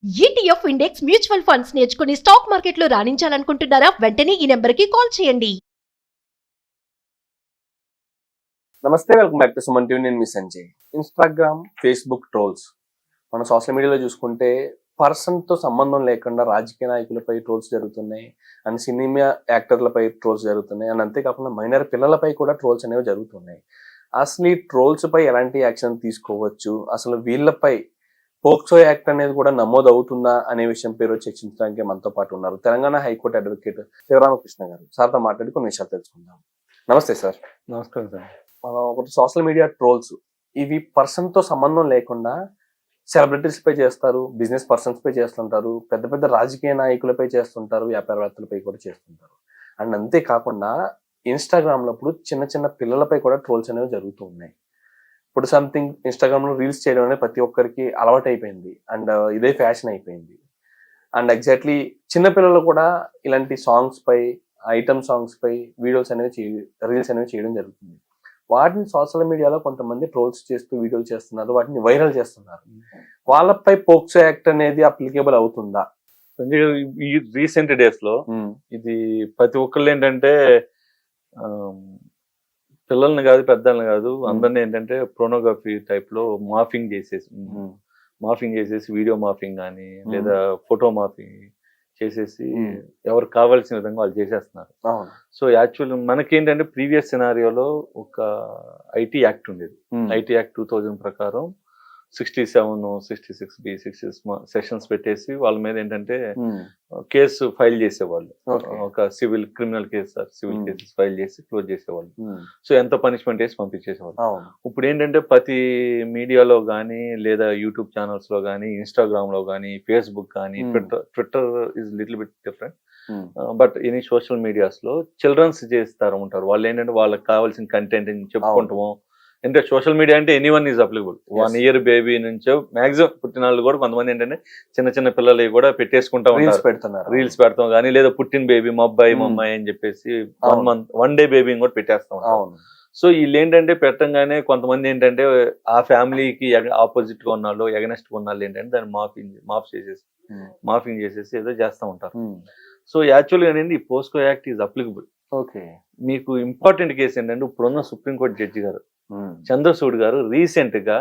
ETF index mutual funds నేర్చుకుని stock మార్కెట్లో రాణించాలనుకుంటున్నారా? వెంటనే ఈ నెంబర్కి కాల్ చేయండి. నమస్తే, welcome back to Suman TV. నేను మీ సంజయ్. ఇన్స్టాగ్రామ్, ఫేస్బుక్ ట్రోల్స్ మన సోషల్ మీడియాలో చూసుకుంటే పర్సన్తో సంబంధం లేకుండా రాజకీయ నాయకులపై ట్రోల్స్ జరుగుతున్నాయి, అండ్ సినిమా యాక్టర్లపై ట్రోల్స్ జరుగుతున్నాయి, అండ్ అంతేకాకుండా మైనర్ పిల్లలపై కూడా ట్రోల్స్ అనేవి జరుగుతున్నాయి. అసలు ఈ ట్రోల్స్ పై ఎలాంటి యాక్షన్ తీసుకోవచ్చు, అసలు వీళ్ళపై పోక్సో యాక్ట్ అనేది కూడా నమోదు అవుతుందా అనే విషయం పేరు చర్చించడానికి మనతో పాటు ఉన్నారు తెలంగాణ హైకోర్టు అడ్వకేట్ శివరామకృష్ణ గారు. సార్తో మాట్లాడి కొన్ని విషయాలు తెలుసుకుందాం. నమస్తే సార్. నమస్కారం సార్. మనం ఒకటి సోషల్ మీడియా ట్రోల్స్ ఇవి పర్సన్ తో సంబంధం లేకుండా సెలబ్రిటీస్ పై చేస్తారు, బిజినెస్ పర్సన్స్ పై చేస్తుంటారు, పెద్ద పెద్ద రాజకీయ నాయకులపై చేస్తుంటారు, వ్యాపారవేత్తలపై కూడా చేస్తుంటారు. అండ్ అంతేకాకుండా ఇన్స్టాగ్రామ్ లో ఇప్పుడు చిన్న చిన్న పిల్లలపై కూడా ట్రోల్స్ అనేవి జరుగుతూ ఉన్నాయి. ఇప్పుడు సంథింగ్ ఇన్స్టాగ్రామ్ లో రీల్స్ చేయడం అనేది ప్రతి ఒక్కరికి అలవాటు అయిపోయింది, అండ్ ఇదే ఫ్యాషన్ అయిపోయింది. అండ్ ఎగ్జాక్ట్లీ చిన్నపిల్లలు కూడా ఇలాంటి సాంగ్స్ పై, ఐటమ్ సాంగ్స్ పై వీడియోస్ అనేవి రీల్స్ అనేవి చేయడం జరుగుతుంది. వాటిని సోషల్ మీడియాలో కొంతమంది ట్రోల్స్ చేస్తూ వీడియోలు చేస్తున్నారు, వాటిని వైరల్ చేస్తున్నారు. వాళ్ళపై పోక్సో యాక్ట్ అనేది అప్లికేబుల్ అవుతుందా? ఈ రీసెంట్ డేస్ లో ఇది ప్రతి ఒక్కళ్ళు ఏంటంటే పిల్లల్ని కాదు, పెద్దల్ని కాదు, అందరినీ ఏంటంటే ప్రోనోగ్రఫీ టైప్ లో మాఫింగ్ చేసేసి వీడియో మాఫింగ్ కానీ లేదా ఫోటో మాఫింగ్ చేసేసి ఎవరు కావాల్సిన విధంగా వాళ్ళు చేసేస్తున్నారు. సో యాక్చువల్ మనకేంటంటే ప్రీవియస్ సినారియోలో ఒక ఐటీ యాక్ట్ ఉండేది. ఐటీ యాక్ట్ 2000 ప్రకారం 67, 66B, 66 సెషన్స్ పెట్టేసి వాళ్ళ మీద ఏంటంటే కేసు ఫైల్ చేసేవాళ్ళు. ఒక criminal case civil cases file చేసి క్లోజ్ చేసేవాళ్ళు. సో ఎంత పనిష్మెంట్ వేసి పంపించేసేవాళ్ళు. ఇప్పుడు ఏంటంటే ప్రతి మీడియాలో కానీ లేదా యూట్యూబ్ ఛానల్స్ లో కానీ, ఇన్స్టాగ్రామ్ లో కానీ, ఫేస్బుక్ కానీ, Twitter is little bit different, but any social medias లో చిల్డ్రన్స్ చేస్తారు ఉంటారు. వాళ్ళు ఏంటంటే వాళ్ళకి కావాల్సిన కంటెంట్ చెప్పుకుంటాము. అంటే సోషల్ మీడియా అంటే anyone is applicable. 1 year baby నుంచో మాక్సిమం పుట్టినాళ్ళు కూడా కొంతమంది ఏంటంటే చిన్న చిన్న పిల్లలు కూడా పెట్టేసుకుంటా ఉంటారు, రీల్స్ పెడతాం కానీ, లేదా పుట్టిన బేబీ మమ్మాయి అని చెప్పేసి 1 day బేబీని కూడా పెట్టేస్తాం. సో వీళ్ళు ఏంటంటే పెట్టంగానే కొంతమంది ఏంటంటే ఆ ఫ్యామిలీకి ఆపోజిట్ గా ఉన్నాళ్ళు, ఎగనెస్ట్ గా ఉన్నాళ్ళు ఏంటంటే దాన్ని మాఫింగ్ చేసేసి ఏదో చేస్తూ ఉంటారు. సో యాక్చువల్గా ఏంటంటే ఈ పోస్కో యాక్ట్ ఈజ్ అప్లికబుల్. మీకు ఇంపార్టెంట్ కేసు ఏంటంటే ఇప్పుడున్న సుప్రీంకోర్టు జడ్జి గారు చంద్రచూడ్ గారు రీసెంట్ గా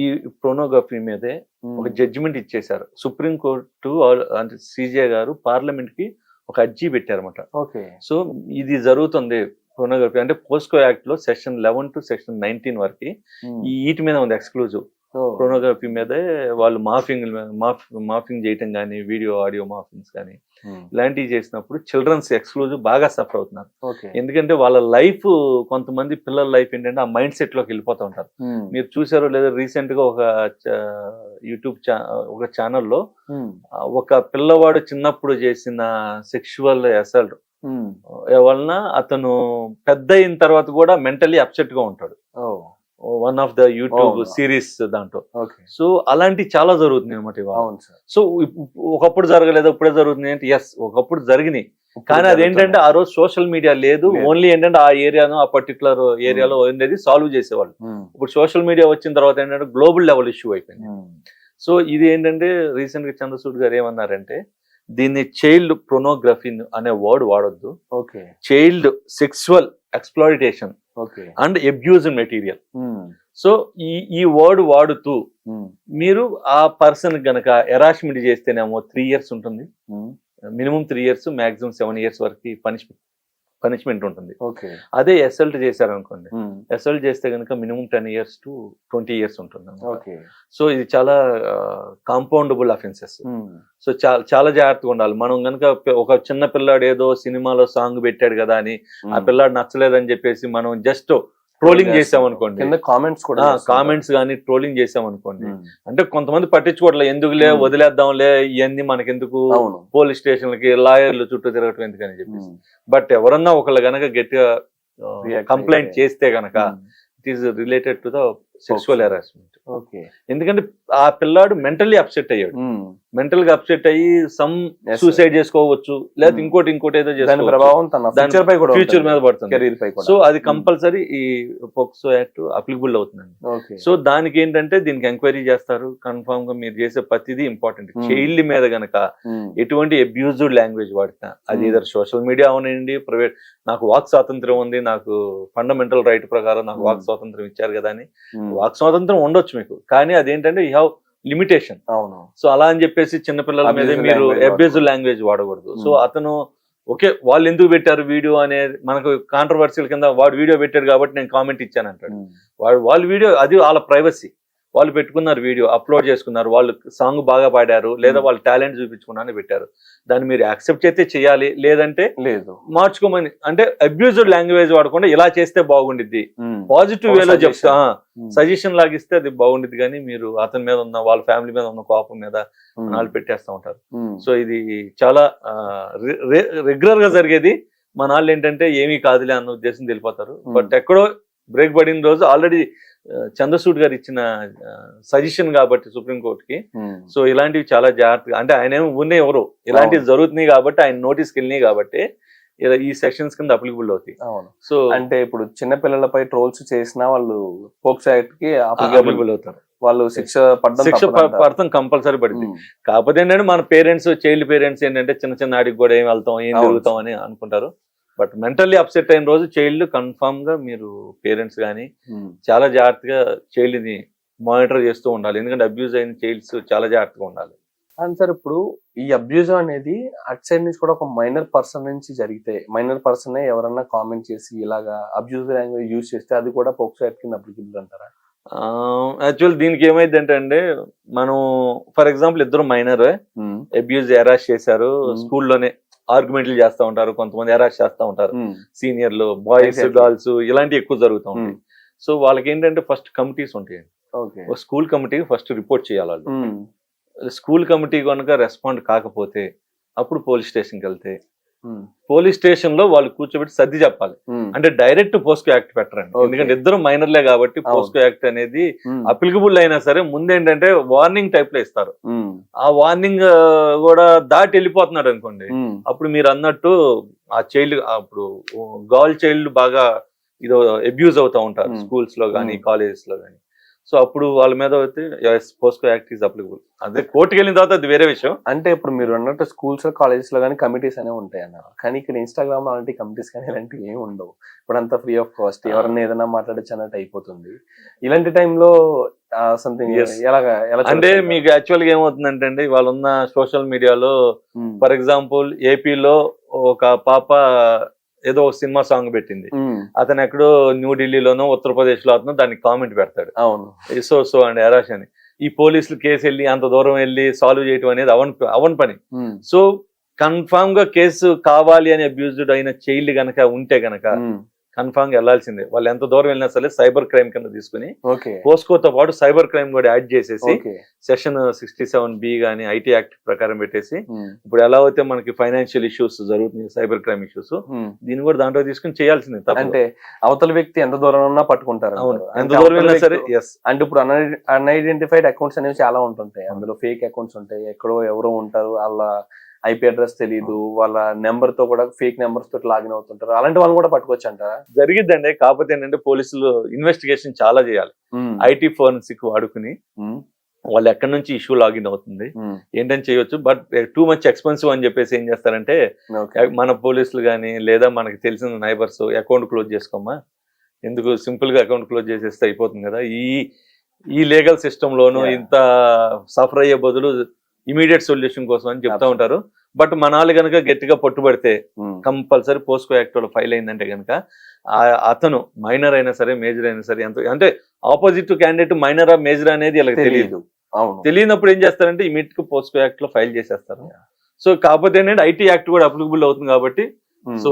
ఈ ప్రోనోగ్రఫీ మీదే ఒక జడ్జిమెంట్ ఇచ్చేశారు. సుప్రీంకోర్టు అంటే సిజే గారు పార్లమెంట్ కి ఒక అర్జీ పెట్టారన్నమాట. సో ఇది జరుగుతుంది ప్రోనోగ్రఫీ అంటే పోస్కో యాక్ట్ లో సెక్షన్ 11 to సెక్షన్ 19 వరకు వీటి మీద ఉంది ఎక్స్క్లూజివ్. ప్రోనోగ్రఫీ మీదే వాళ్ళు మాఫింగ్ చేయటం కానీ, వీడియో ఆడియో మాఫింగ్స్ కానీ ఇలాంటివి చేసినప్పుడు చిల్డ్రన్స్ ఎక్స్క్లూజివ్ బాగా సఫర్ అవుతున్నారు. ఎందుకంటే వాళ్ళ లైఫ్, కొంతమంది పిల్లల లైఫ్ ఏంటంటే ఆ మైండ్ సెట్ లోకి వెళ్ళిపోతూ ఉంటారు. మీరు చూసారో లేదా రీసెంట్ గా ఒక యూట్యూబ్ ఒక ఛానల్లో ఒక పిల్లవాడు చిన్నప్పుడు చేసిన సెక్షువల్ అసాల్ట్ వలన అతను పెద్ద అయిన తర్వాత కూడా మెంటలీ అప్సెట్ గా ఉంటాడు. One of the YouTube series దాంట్లో. సో అలాంటి చాలా జరుగుతుంది అనమాట. సో ఒకప్పుడు జరగలేదు, ఇప్పుడే జరుగుతుంది అంటే ఎస్, ఒకప్పుడు జరిగినాయి కానీ అదేంటంటే ఆ రోజు సోషల్ మీడియా లేదు. ఓన్లీ ఏంటంటే ఆ ఏరియాను, ఆ పర్టికులర్ ఏరియాలో ఉండేది సాల్వ్ చేసేవాళ్ళు. ఇప్పుడు సోషల్ మీడియా వచ్చిన తర్వాత ఏంటంటే గ్లోబల్ లెవెల్ ఇష్యూ అయిపోయింది. సో ఇది ఏంటంటే రీసెంట్ గా చంద్రచూడ్ గారు ఏమన్నారంటే దీన్ని చైల్డ్ ప్రోనోగ్రఫీ అనే వర్డ్ వాడొద్దు, child sexual exploitation and abuse material. So ఈ వర్డ్ వాడుతూ మీరు ఆ పర్సన్ గనక హెరాస్మెంట్ చేస్తేనేమో 3 years ఉంటుంది, మినిమం 3 years, మాక్సిమం 7 years వరకు పనిష్మెంట్ ఉంటుంది. అదే అసల్ట్ చేశారనుకోండి, అసల్ట్ చేస్తే కనుక మినిమం 10 years to 20 years ఉంటుంది. సో ఇది చాలా కాంపౌండబుల్ అఫెన్సెస్. సో చాలా జాగ్రత్తగా ఉండాలి. మనం కనుక ఒక చిన్న పిల్లాడు ఏదో సినిమాలో సాంగ్ పెట్టాడు కదా అని ఆ పిల్లాడు నచ్చలేదని చెప్పేసి మనం జస్ట్ ట్రోలింగ్ చేసామనుకోండి, కామెంట్స్ కానీ ట్రోలింగ్ చేసామనుకోండి, అంటే కొంతమంది పట్టించుకోవట్లేదు, ఎందుకులే వదిలేద్దాంలే, ఇవన్నీ మనకెందుకు, పోలీస్ స్టేషన్లకి లాయర్లు చుట్టూ తిరగటం ఎందుకని చెప్పేసి. బట్ ఎవరన్నా ఒకళ్ళు గనక గట్టిగా కంప్లైంట్ చేస్తే గనక it is related to the sexual harassment. Okay. ఎందుకంటే ఆ పిల్లాడు మెంటల్లీ అప్సెట్ అయ్యాడు, మెంటల్ గా అప్సెట్ అయ్యి సమ్ Yes, సూసైడ్ చేసుకోవచ్చు, లేదా ఇంకోటి ఏదో దాని చేసుకోవచ్చు, ప్రభావం తన దాని ఫ్యూచర్ పై కూడా ఫ్యూచర్ మీద పడుతుంది. కెరీర్ పై కూడా. సో అది కంపల్సరీ ఈ పోక్సో యాక్ట్ అప్లికబుల్ అవుతుందండి. ఓకే. సో దానికి ఏంటంటే దీనికి ఎంక్వైరీ చేస్తారు. కన్ఫర్మ్ గా మీరు చేసే ప్రతిదీ ఇంపార్టెంట్. చైల్డ్ మీద గనక ఎటువంటి అబ్యూజ్డ్ లాంగ్వేజ్ వాడినా, అది ఇదర్ సోషల్ మీడియా అవనండి, ప్రైవేట్, నాకు వాక్ స్వాతంత్రం ఉంది, నాకు ఫండమెంటల్ రైట్ ప్రకారం నాకు వాక్ స్వాతంత్రం ఇచ్చారు కదా అని, వాక్ స్వాతంత్రం ఉండొచ్చు మీకు, కానీ అదేంటంటే యూ హ్యావ్ లిమిటేషన్. అవును. సో అలా అని చెప్పేసి చిన్నపిల్లల మీద Abusive మీరు language అబ్యూజివ్ లాంగ్వేజ్ వాడకూడదు. సో అతను ఓకే వాళ్ళు ఎందుకు పెట్టారు వీడియో అనేది మనకు కాంట్రవర్సీల కింద, వాడు వీడియో పెట్టాడు కాబట్టి నేను కామెంట్ ఇచ్చాను అంటాడు. వాళ్ళ వీడియో అది వాళ్ళ ప్రైవసీ, వాళ్ళు పెట్టుకున్నారు, వీడియో అప్లోడ్ చేసుకున్నారు, వాళ్ళు సాంగ్ బాగా పాడారు, లేదా వాళ్ళు టాలెంట్ చూపించుకున్నారని పెట్టారు. దాన్ని మీరు యాక్సెప్ట్ అయితే చేయాలి, లేదంటే లేదు మార్చుకోమని. అంటే అబ్యూజ్డ్ లాంగ్వేజ్ వాడకుండా ఇలా చేస్తే బాగుండిద్ది, పాజిటివ్ వేలో చెప్తా సజెషన్ లాగిస్తే అది బాగుండిద్ది. కానీ మీరు అతని మీద ఉన్న, వాళ్ళ ఫ్యామిలీ మీద ఉన్న కోపం మీద వాళ్ళు పెట్టేస్తా ఉంటారు. సో ఇది చాలా రెగ్యులర్ గా జరిగేది. మన వాళ్ళు ఏంటంటే ఏమీ కాదులే అన్న ఉద్దేశం వెళ్ళిపోతారు. బట్ ఎక్కడో బ్రేక్ పడిన రోజు ఆల్రెడీ చంద్రచూడ్ గారు ఇచ్చిన సజెషన్ కాబట్టి సుప్రీంకోర్టుకి, సో ఇలాంటివి చాలా జాగ్రత్తగా, అంటే ఆయన ఏమో ఉన్నాయి ఎవరు ఇలాంటివి జరుగుతున్నాయి కాబట్టి ఆయన నోటీస్కి వెళ్ళినాయి కాబట్టి ఈ సెక్షన్స్ కింద అప్లికబుల్ అవుతాయి. సో అంటే ఇప్పుడు చిన్న పిల్లలపై ట్రోల్స్ చేసినా వాళ్ళు పోక్సో యాక్ట్ కి అప్లికబుల్ అవుతారు. వాళ్ళు శిక్ష పడతాం కంపల్సరీ పడింది. కాకపోతే ఏంటంటే మన పేరెంట్స్, చైల్డ్ పేరెంట్స్ ఏంటంటే చిన్న ఆడికి కూడా ఏం వెళ్తాం, ఏం జరుగుతాం అని అనుకుంటారు. బట్ మెంటల్లీ అప్సెట్ అయిన రోజు చైల్డ్ కన్ఫర్మ్ గా మీరు పేరెంట్స్ కానీ చాలా జాగ్రత్తగా చైల్డ్ ని మానిటర్ చేస్తూ ఉండాలి. ఎందుకంటే అబ్యూజ్ అయిన చైల్డ్స్ చాలా జాగ్రత్తగా ఉండాలి. అండ్ సార్ ఇప్పుడు ఈ అబ్యూజ్ అనేది అట్ సైడ్ నుంచి కూడా ఒక మైనర్ పర్సన్ నుంచి జరిగితే, మైనర్ పర్సన్ ఎవరన్నా కామెంట్ చేసి ఇలాగా అబ్యూజ్ లాంగ్వేజ్ యూజ్ చేస్తే అది కూడా పోక్సో యాక్ట్ కింద అప్లికబుల్ అంటారా? యాక్చువల్ దీనికి ఏమైందంటే అండి, మనం ఫర్ ఎగ్జాంపుల్ ఇద్దరు మైనర్ అబ్యూజ్ హెరాస్ చేశారు, స్కూల్లోనే ఆర్గ్యుమెంట్లు చేస్తూ ఉంటారు, కొంతమంది హెరాస్ చేస్తూ ఉంటారు, సీనియర్లు, బాయ్స్, గర్ల్స్ ఇలాంటివి ఎక్కువ జరుగుతూ ఉంటాయి. సో వాళ్ళకి ఏంటంటే ఫస్ట్ కమిటీస్ ఉంటాయి. స్కూల్ కమిటీకి ఫస్ట్ రిపోర్ట్ చేయాలి వాళ్ళు. స్కూల్ కమిటీ కనుక రెస్పాండ్ కాకపోతే అప్పుడు పోలీస్ స్టేషన్కి వెళ్తే, పోలీస్ స్టేషన్ లో వాళ్ళు కూర్చోబెట్టి సర్ది చెప్పాలి. అంటే డైరెక్ట్ పోస్కో యాక్ట్ పెట్టరండి, ఎందుకంటే ఇద్దరు మైనర్లే కాబట్టి పోస్కో యాక్ట్ అనేది అప్లికబుల్ అయినా సరే ముందేంటంటే వార్నింగ్ టైప్ లో ఇస్తారు. ఆ వార్నింగ్ కూడా దాటి వెళ్ళిపోతున్నాడు అనుకోండి, అప్పుడు మీరు అన్నట్టు ఆ చైల్డ్, అప్పుడు గర్ల్ చైల్డ్ బాగా ఇదో అబ్యూజ్ అవుతా ఉంటారు స్కూల్స్ లో కానీ కాలేజెస్ లో కానీ. సో అప్పుడు వాళ్ళ మీద అయితే పోస్కో యాక్ట్ ఈజ్ అప్లికబుల్. అదే కోర్టుకి వెళ్ళిన తర్వాత అది వేరే విషయం. అంటే ఇప్పుడు మీరు అన్నట్టు స్కూల్స్ కాలేజెస్ లో కానీ కమిటీస్ అనేవి ఉంటాయి అన్నారు, కానీ ఇక్కడ ఇన్స్టాగ్రామ్ లో అలాంటి కమిటీస్ కానీ ఇలాంటివి ఏమి ఉండవు. ఇప్పుడు అంతా ఫ్రీ ఆఫ్ కాస్ట్, ఎవరన్నా ఏదైనా మాట్లాడచ్చు అన్నట్టు అయిపోతుంది. ఇలాంటి టైంలో సంథింగ్ ఎలా అంటే మీకు యాక్చువల్ గా ఏమవుతుందంటే అండి, వాళ్ళు ఉన్న సోషల్ మీడియాలో ఫర్ ఎగ్జాంపుల్ ఏపీలో ఒక పాప ఏదో సినిమా సాంగ్ పెట్టింది, అతను ఎక్కడో న్యూఢిల్లీలోనో ఉత్తరప్రదేశ్ లో అతను దానికి కామెంట్ పెడతాడు, అవును సో అండ్ హెరాస్ అని. ఈ పోలీసులు కేసు వెళ్ళి అంత దూరం వెళ్ళి సాల్వ్ చేయడం అనేది అవన్ పని. సో కన్ఫామ్ గా కేసు కావాలి అని అబ్యూజ్డ్ అయిన చైల్డ్ గనక ఉంటే గనక కన్ఫామ్ గా వెళ్లాల్సిందే. వాళ్ళు ఎంత దూరం వెళ్ళినా సరే సైబర్ క్రైమ్ కింద తీసుకుని పోస్కోతో పాటు సైబర్ క్రైమ్ కూడా యాడ్ చేసేసి సెక్షన్ 67B గానీ ఐటీ యాక్ట్ ప్రకారం పెట్టేసి, ఇప్పుడు ఎలా అయితే మనకి ఫైనాన్షియల్ ఇష్యూస్ జరుగుతున్నాయి, సైబర్ క్రైమ్ ఇష్యూస్, దీన్ని కూడా దాంట్లో తీసుకుని చేయాల్సిందే. అంటే అవతల వ్యక్తి ఎంత దూరం ఉన్నా పట్టుకుంటారు, ఎంత దూరం వెళ్ళినా సరే. అంటే ఇప్పుడు అన్ఐడెంటిఫైడ్ అకౌంట్స్ అనేవి చాలా ఉంటుంటాయి, అందులో ఫేక్ అకౌంట్స్ ఉంటాయి, ఎక్కడో ఎవరో ఉంటారు, వాళ్ళ ఐపీ అడ్రస్ తెలియదు, వాళ్ళ నెంబర్ తో కూడా ఫేక్ నెంబర్స్ తోటి లాగిన్ అవుతుంటారు, అలాంటి వాళ్ళు కూడా పట్టుకోవచ్చు అంటారా? జరిగిద్దండి. కాకపోతే ఏంటంటే పోలీసులు ఇన్వెస్టిగేషన్ చాలా చేయాలి. ఐటీ ఫోరెన్సిక్ వాడుకుని వాళ్ళు ఎక్కడి నుంచి ఇష్యూ లాగిన్ అవుతుంది ఏంటని చేయొచ్చు. బట్ టూ మచ్ ఎక్స్పెన్సివ్ అని చెప్పేసి ఏం చేస్తారంటే, మన పోలీసులు కానీ లేదా మనకి తెలిసిన నైబర్స్ అకౌంట్ క్లోజ్ చేసుకోమా, ఎందుకు సింపుల్ గా అకౌంట్ క్లోజ్ చేసేస్తే అయిపోతుంది కదా, ఈ లీగల్ సిస్టమ్ లోను ఇంత సఫర్ అయ్యే బదులు ఇమీడియట్ సొల్యూషన్ కోసం అని చెప్తా ఉంటారు. బట్ మన వాళ్ళు కనుక గట్టిగా పట్టుబడితే కంపల్సరీ పోస్కో యాక్ట్ లో ఫైల్ అయిందంటే కనుక అతను మైనర్ అయినా సరే మేజర్ అయినా సరే, ఎంత అంటే ఆపోజిట్ క్యాండిడేట్ మైనర్ ఆ మేజర్ అనేది వీళ్ళకి తెలియదు. తెలియనప్పుడు ఏం చేస్తారంటే ఇమీడియట్ గా పోస్కో యాక్ట్ లో ఫైల్ చేసేస్తారు. సో కాకపోతే ఏంటంటే ఐటీ యాక్ట్ కూడా అప్లికబుల్ అవుతుంది కాబట్టి, సో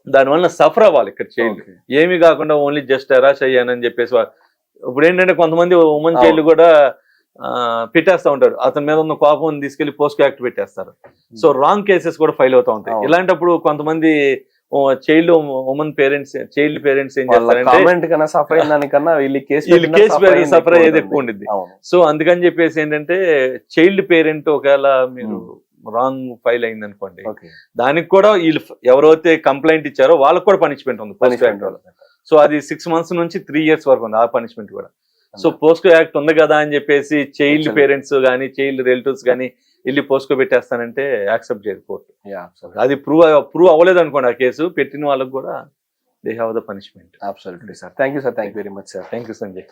దానివల్ల సఫర్ అవ్వాలి ఇక్కడ చైల్డ్. ఏమీ కాకుండా ఓన్లీ జస్ట్ హెరాస్ అయ్యానని చెప్పేసి. ఇప్పుడు ఏంటంటే కొంతమంది ఉమెన్ చైల్డ్ కూడా పెట్టేస్తా ఉంటాడు, అతని మీద ఉన్న కోపం తీసుకెళ్లి పోస్కో యాక్ట్ పెట్టేస్తారు. సో రాంగ్ కేసెస్ కూడా ఫైల్ అవుతా ఉంటాయి. ఇలాంటప్పుడు కొంతమంది child women parents child parents ఏం వాళ్ళ చేస్తారంటే కామెంట్ కన్నా సఫర్ అయిన దానికన్నా వీళ్ళు వీళ్ళు కేసు సఫర్ అయ్యేది ఎక్కువ ఉండిద్ది. సో అందుకని చెప్పేసి ఏంటంటే చైల్డ్ పేరెంట్ ఒకవేళ మీరు రాంగ్ ఫైల్ అయింది అనుకోండి, దానికి కూడా వీళ్ళు ఎవరైతే కంప్లైంట్ ఇచ్చారో వాళ్ళకి కూడా పనిష్మెంట్ ఉంది. సో అది 6 months నుంచి 3 years వరకు ఉంది ఆ పనిష్మెంట్ కూడా. సో పోస్కో యాక్ట్ ఉంది కదా అని చెప్పేసి చైల్డ్ పేరెంట్స్ కానీ చైల్డ్ రిలేటివ్స్ కానీ వెళ్ళి పోస్కో పెట్టేస్తానంటే యాక్సెప్ట్ చేయదు కోర్టు. అది ప్రూవ్ అవ్వలేదు అనుకోండి ఆ కేసు, పెట్టిన వాళ్ళకి కూడా they have the punishment. Absolutely sir. Thank you sir. Thank you very much sir. Thank you Sanjay.